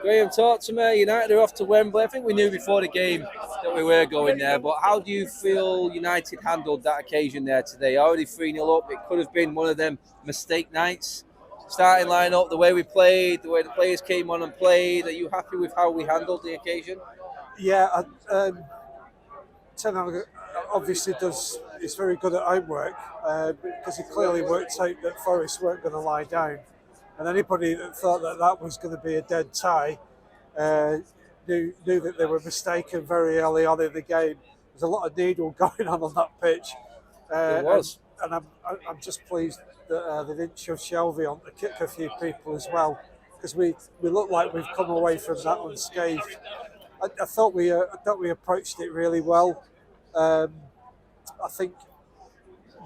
Graham, talk to me. United are off to Wembley. I think we knew before the game that we were going there, but how do you feel United handled that occasion there today? Already 3-0 up. It could have been one of them mistake nights. Starting line up, the way we played, the way the players came on and played. Are you happy with how we handled the occasion? Yeah, Ten Hag obviously is very good at homework because he clearly worked out that Forest weren't going to lie down, and anybody that thought that that was going to be a dead tie uh, knew that they were mistaken very early on in the game. There's a lot of needle going on that pitch, It was. and I'm just pleased that they didn't show Shelby on to kick a few people as well, because we look like we've come away from that unscathed. I thought we approached it really well. I think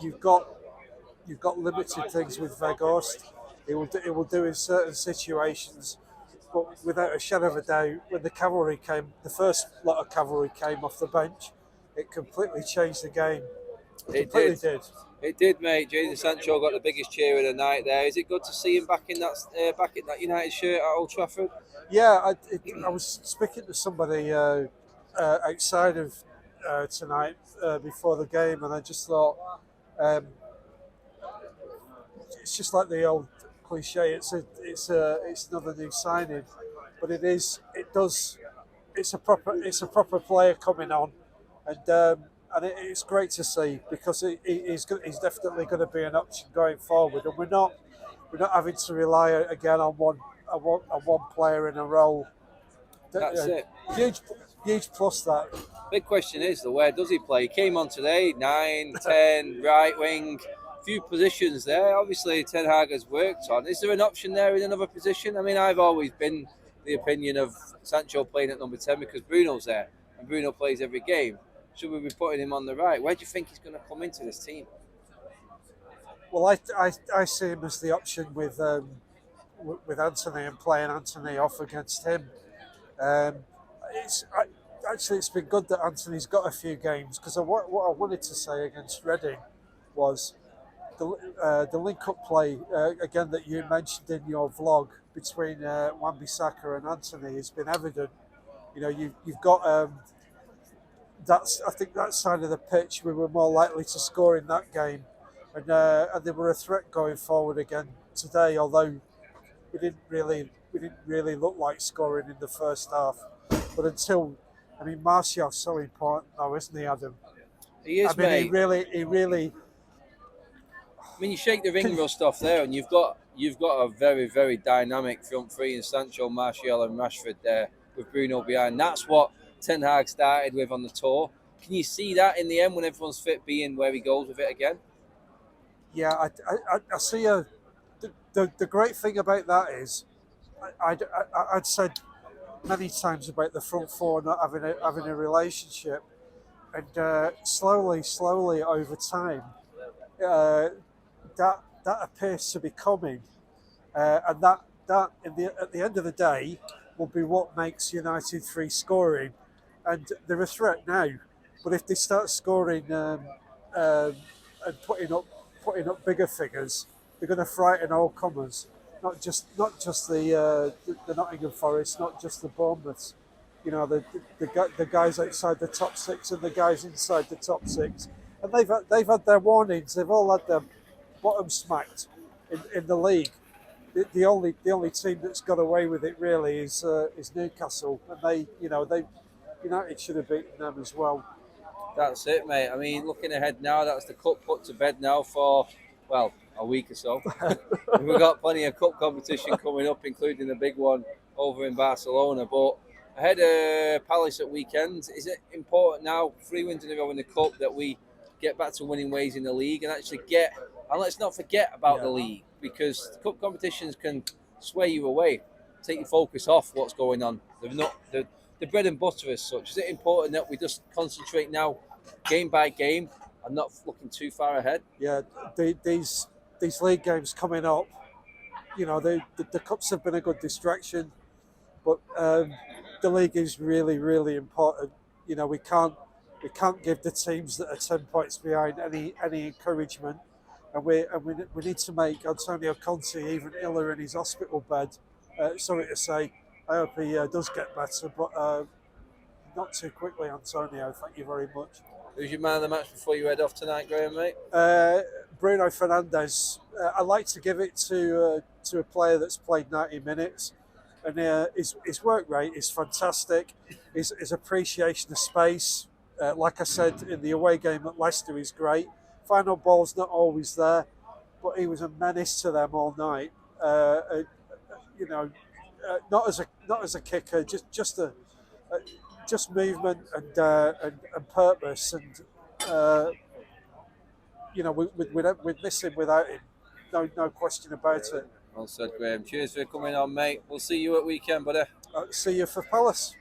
you've got limited things with Weghorst. It will do in certain situations, but without a shadow of a doubt, when the first lot of cavalry came off the bench, it completely changed the game. It did, mate. Jadon Sancho got the biggest cheer of the night there. Is it good to see him back in that United shirt at Old Trafford? Yeah, I was speaking to somebody outside of tonight before the game, and I just thought it's just like the old cliche. It's another new signing, but it's a proper player coming on, and it's great to see because he's definitely going to be an option going forward, and we're not having to rely again on one player in a role. That's it. Huge plus that. Big question is, where does he play? He came on today, 9, 10, right wing, few positions there. Obviously, Ten Hag has worked on. Is there an option there in another position? I mean, I've always been the opinion of Sancho playing at number 10 because Bruno's there, and Bruno plays every game. Should we be putting him on the right? Where do you think he's going to come into this team? Well, I see him as the option with Anthony and playing Anthony off against him. It's been good that Anthony's got a few games because what I wanted to say against Reading was the link-up play again that you mentioned in your vlog between Wan-Bissaka and Anthony has been evident. You know, you've got I think that side of the pitch we were more likely to score in that game, and they were a threat going forward again today. Although we didn't really look like scoring in the first half, but Martial's so important now, isn't he, Adam? He is, mate. He really. I mean, you shake the ring rust off there, and you've got a very, very dynamic front three in Sancho, Martial, and Rashford there with Bruno behind. That's what Ten Hag started with on the tour. Can you see that in the end when everyone's fit, being where he goes with it again? Yeah, I see. The great thing about that is, I'd said many times about the front four not having a relationship, and slowly over time, that appears to be coming, and that at the end of the day will be what makes United 3 scoring, and they're a threat now. But if they start scoring and putting up bigger figures, they're going to frighten all comers. Not just the Nottingham Forest, not just the Bournemouths. You know, the guys outside the top 6 and the guys inside the top 6, and they've had their warnings. They've all had their bottom smacked in the league. The only team that's got away with it really is Newcastle, and United should have beaten them as well. That's it, mate. I mean, looking ahead now, that's the cup put to bed now for, well, a week or so. We've got plenty of cup competition coming up, including the big one over in Barcelona. But ahead of Palace at weekends, is it important now, 3 wins in a row in the cup, that we get back to winning ways in the league and actually and let's not forget about the league, because the cup competitions can sway you away, take your focus off what's going on. They're not the bread and butter as such. Is it important that we just concentrate now, game by game, and not looking too far ahead? Yeah, these league games coming up, you know, the cups have been a good distraction, but the league is really, really important. You know, we can't give the teams that are 10 points behind any encouragement, and we need to make Antonio Conte even iller in his hospital bed. Sorry to say, I hope he does get better, but not too quickly, Antonio. Thank you very much. Who's your man of the match before you head off tonight, Graham, mate? Bruno Fernandes. I like to give it to a player that's played 90 minutes, and his work rate is fantastic. His appreciation of space, like I said in the away game at Leicester, is great. Final ball's not always there, but he was a menace to them all night. You know, not as a kicker, just movement and purpose, and you know, we'd miss him without him. No question about it. Well said, Graham. Cheers for coming on, mate. We'll see you at weekend, buddy. See you for Palace.